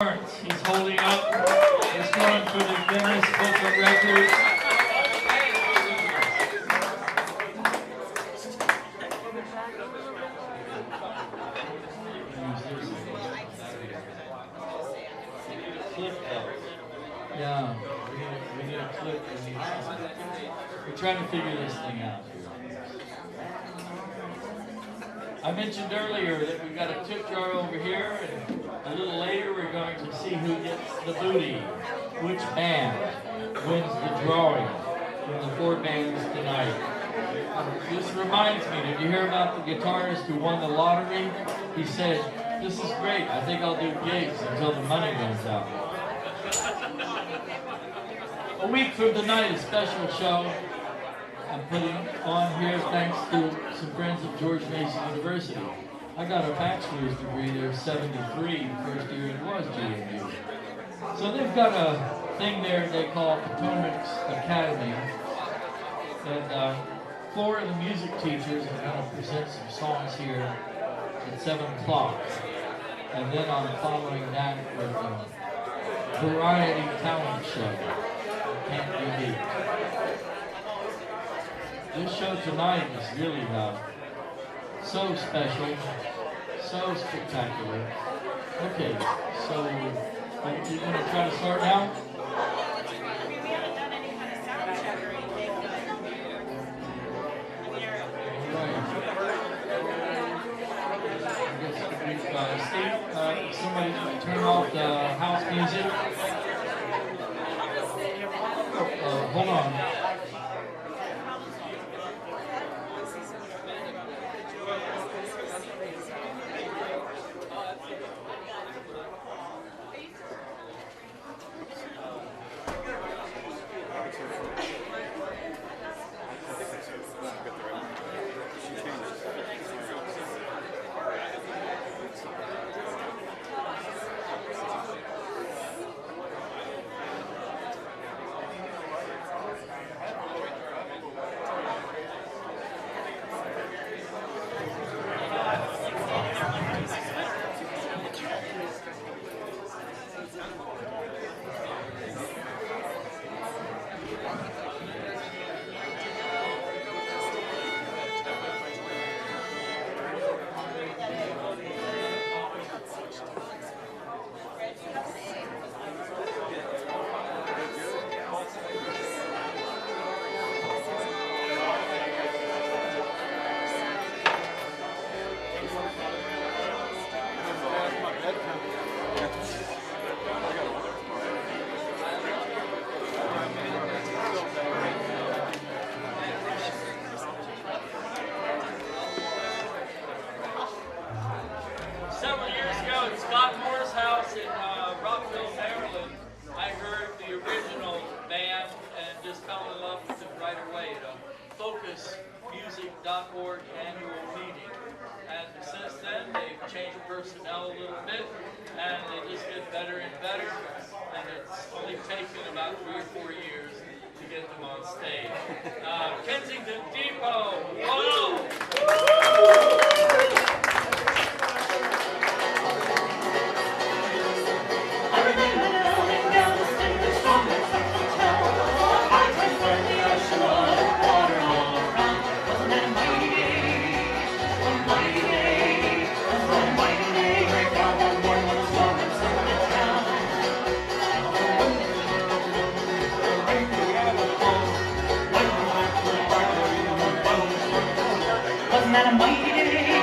He's holding up. He's going for the Guinness Book of Records. Yeah, we need a clip. We're trying to figure this thing out here. I mentioned earlier that we've got a tip jar over here, and a little later we're going to see who gets the booty, which band wins the drawing from the 4 bands tonight. This reminds me, did you hear about the guitarist who won the lottery? He said, "This is great, I think I'll do gigs until the money runs out." A week from tonight, a special show I'm putting on here thanks to some friends of George Mason University. I got a bachelor's degree there, 73, first year it was GMU. So they've got a thing there they call Potomac's Academy. And 4 of the music teachers are going to present some songs here at 7 o'clock. And then I'm following that with a variety talent show. Can't be beat. This show tonight is really so special, so spectacular. Okay, so you're going to try to start now? We haven't done any kind of sound check or anything. Steve, somebody turn off the house music. Hold on. Music.org annual meeting, and since then they've changed personnel a little bit, and they just get better and better, and it's only taken about 3 or 4 years to get them on stage. Kensington Depot, whoa! Wasn't that a mighty day?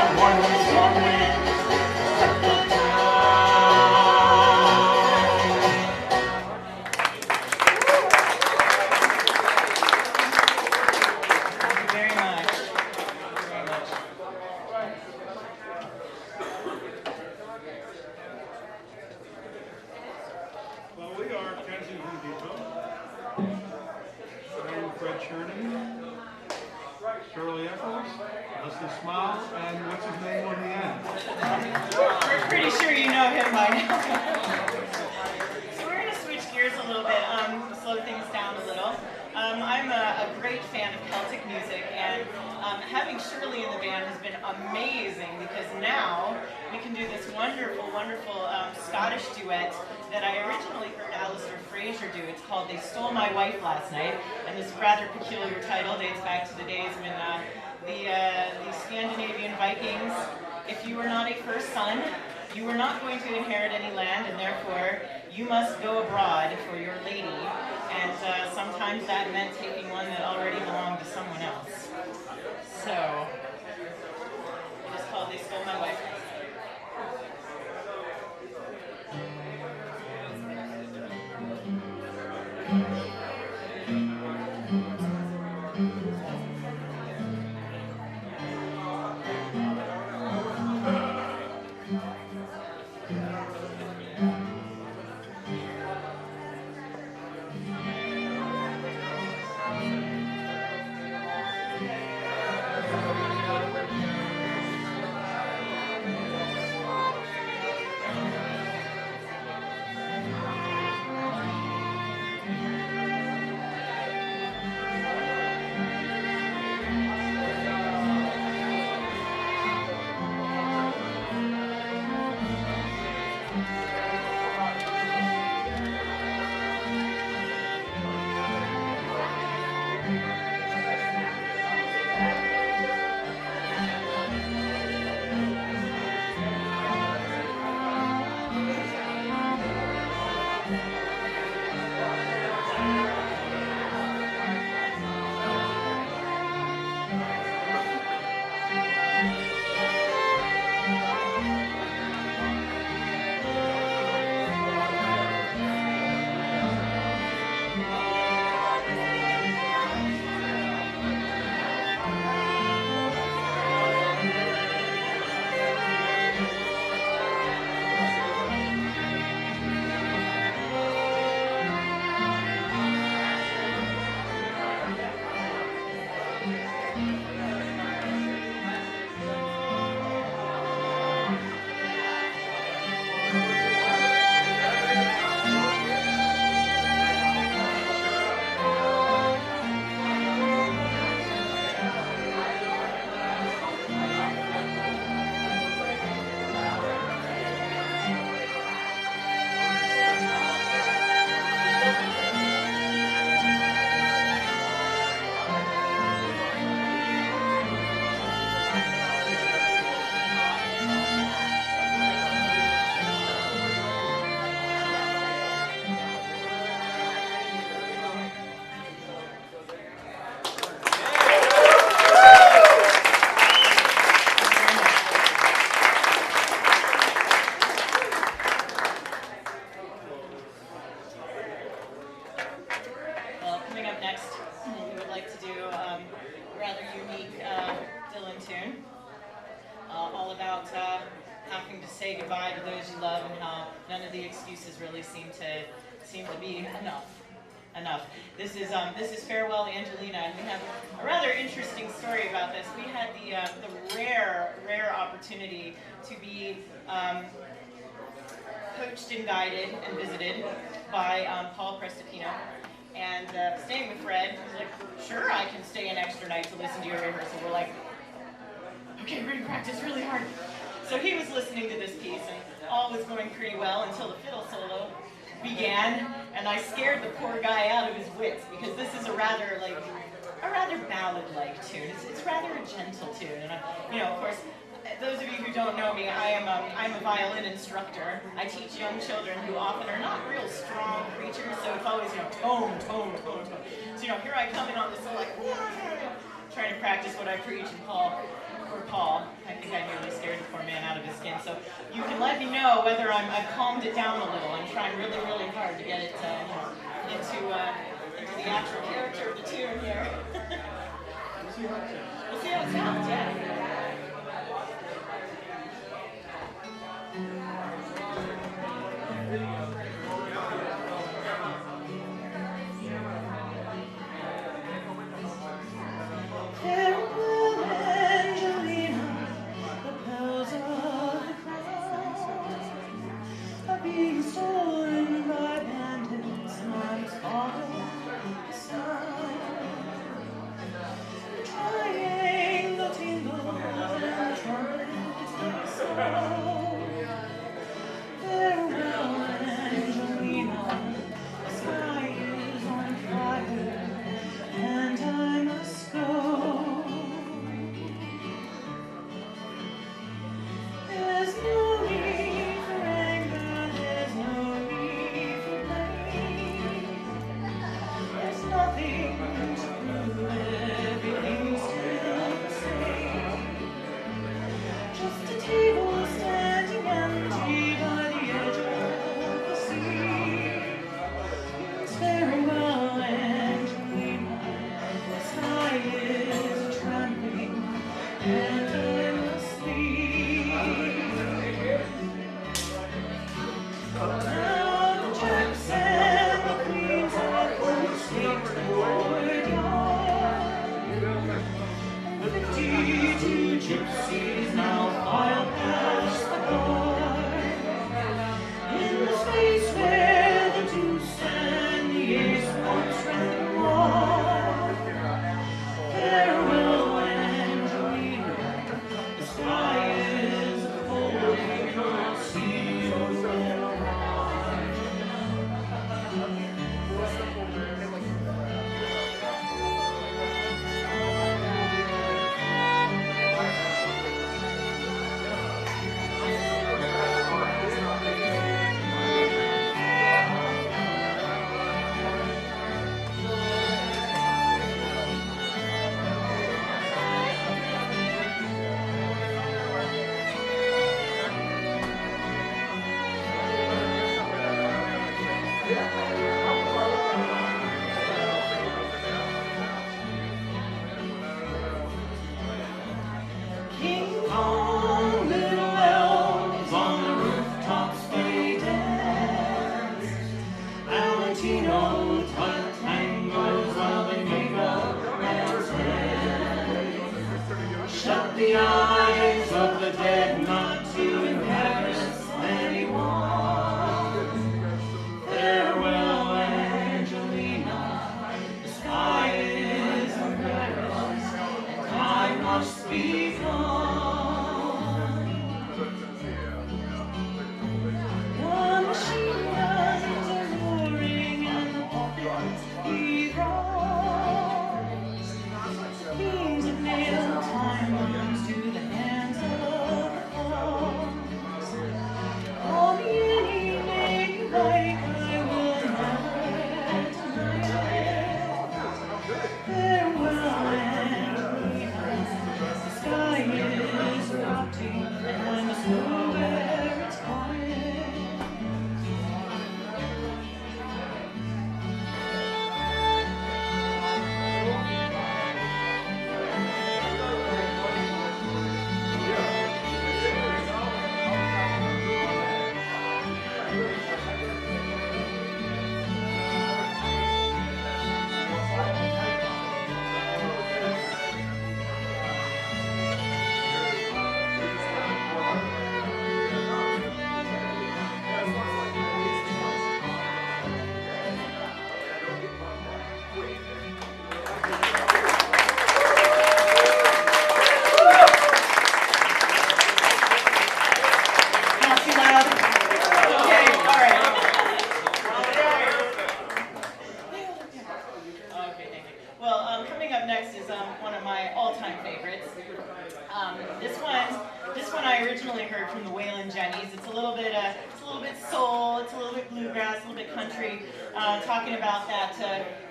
Very much. Well, we are Kensington Depot. I'm Fred Cherney, Shirley Eccles, Leslie Smiles, and what's his name on the end? We're pretty sure you know him by now. So we're going to switch gears a little bit, slow things down a little. I'm a great fan of Celtic music, and having Shirley in the band has been amazing because now we can do this wonderful, wonderful Scottish duet that I originally heard Alistair Fraser do. It's called They Stole My Wife Last Night, and this rather peculiar title dates back to the days when the Scandinavian Vikings, if you were not a first son, you were not going to inherit any land, and therefore you must go abroad for your lady. And sometimes that meant taking one that already belonged to someone else. So, it is called They Stole My Wife. having to say goodbye to those you love, and how none of the excuses really seem to be enough. This is Farewell Angelina, and we have a rather interesting story about this. We had the rare opportunity to be coached and guided and visited by Paul Prestipino. And staying with Fred, he's like, sure, I can stay an extra night to listen to your rehearsal. We're like, okay, we're going to practice really hard. So he was listening to this piece, and all was going pretty well until the fiddle solo began, and I scared the poor guy out of his wits, because this is a rather ballad-like tune. It's rather a gentle tune, and of course, those of you who don't know me, I'm a violin instructor. I teach young children who often are not real strong preachers, so it's always tone. So here I come in on this like trying to practice what I preach, and Paul, I think I nearly let me know whether I've calmed it down a little. I'm trying really, really hard to get it into the actual character of the tune here. We'll see how it sounds, yeah. Farewell, Angelina, the bells of the cross are being stolen by bandits, might follow the sun. Triangle tingle and trumpets like so. Farewell, Angelina, the sky is on fire, and I must go. There's no need for anger, there's no need for blame. There's nothing to prove, everything's still the same. Just a table standing empty by the edge of the sea. Farewell, Angelina, the sky is trembling, and I must leave. Now the jacks and the queens are posting toward yard, and 52 gypsies now file past the guard. In the space where the deuce and the ace once ran war. Farewell, Angelina, the sky is falling, I'll see you in a while. King Kong, little elves on the rooftops they dance. Valentino tut tangos while they make up man's head. Shut the eyes of the dead not to embarrass anyone. Farewell, Angelina, the sky is embarrassed, and I must be gone. The machine guns are roaring and the puppets he rolls. Beams of nail time runs to the hands of the foes. Call me any name you like, I will never deny it. Farewell, Angelina, the sky is rotting, and I must know where it's going. Not too loud. Okay, all right. Okay, thank you. Well, coming up next is one of my all-time favorites. This one I originally heard from the Waylon Jennys. It's a little bit soul, it's a little bit bluegrass, a little bit country, talking about that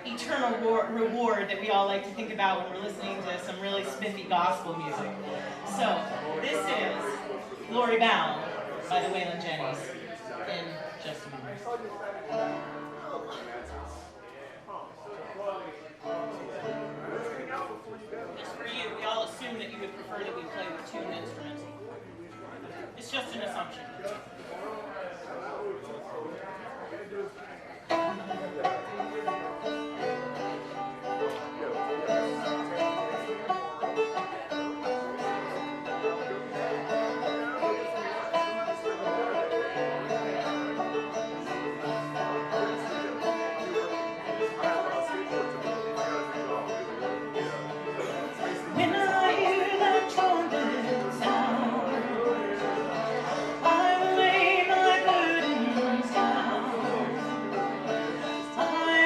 eternal reward that we all like to think about when we're listening to some really spiffy gospel music. So this is Glory Bound. by the Waylon Jennings in just a moment. Just for you, we all assume that you would prefer that we play with tuned instruments. It's just an assumption. When I hear that trumpet sound, I will lay my burdens down. I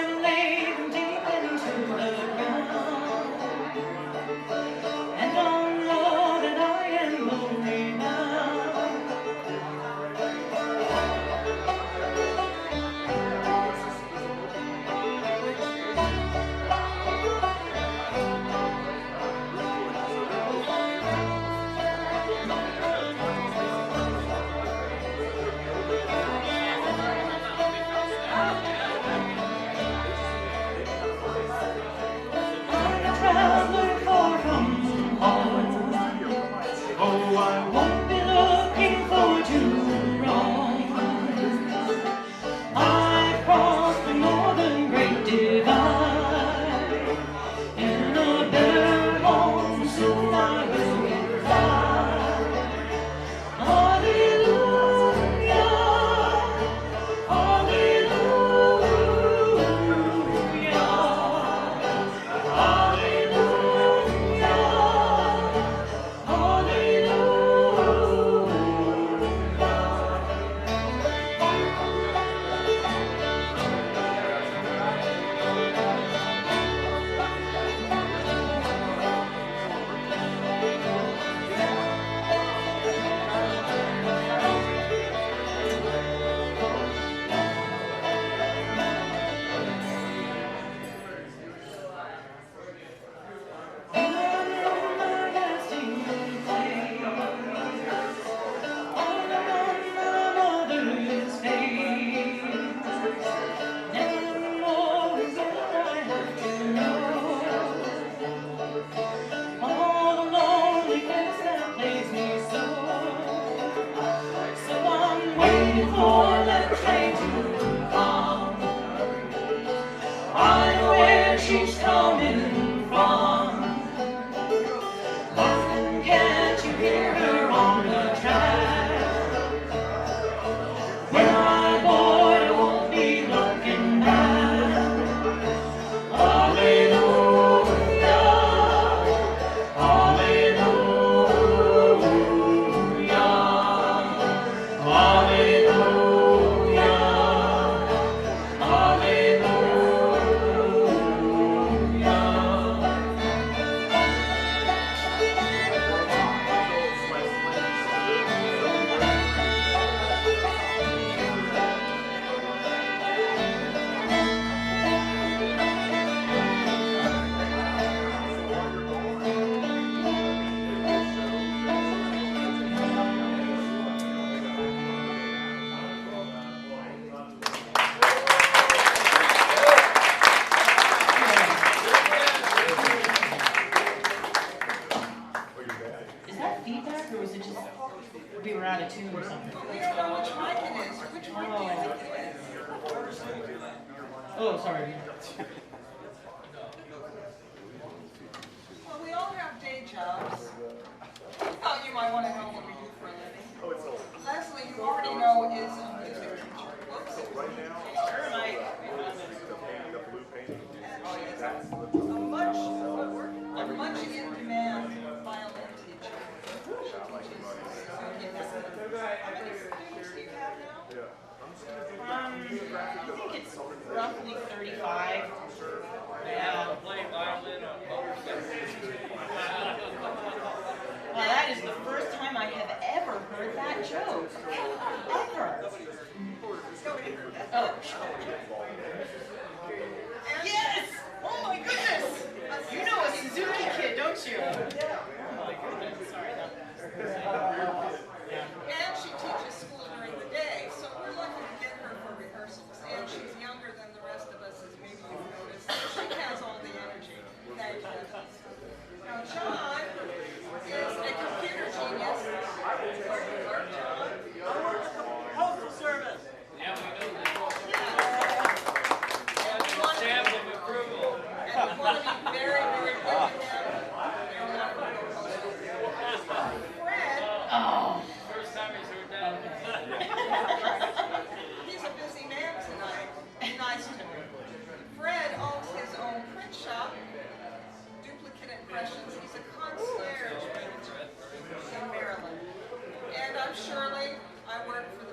will lay them deep into the ground, and I'll know that I am lonely now. I'm a traveler far from home. Oh, I Won't be looking for too long. I've crossed the northern Great Divide. In a better home soon I will fly. Hallelujah, hallelujah, hallelujah, for that train to come. I know where she's coming from. Listen, can't you hear her on the track? When I board, I won't be looking back. Hallelujah, hallelujah, hallelujah, hallelujah. Is that feedback or was it just we were out of tune or something? We don't know which mic it is. Which mic it is? Oh, sorry. Well, we all have day jobs. I thought you might want to know what we do for a living. Leslie, you already know, is a music teacher. Whoops. Sure, Mike. A much in-demand violin teacher. How many students do you have now? I think it's roughly 35. Yeah. Well, that is the first time I have ever heard that joke. Ever. Oh. Yes! Oh my goodness! You know a Suzuki kid, don't you? Oh my goodness. Sorry. And she teaches school I'm Shirley. I work for the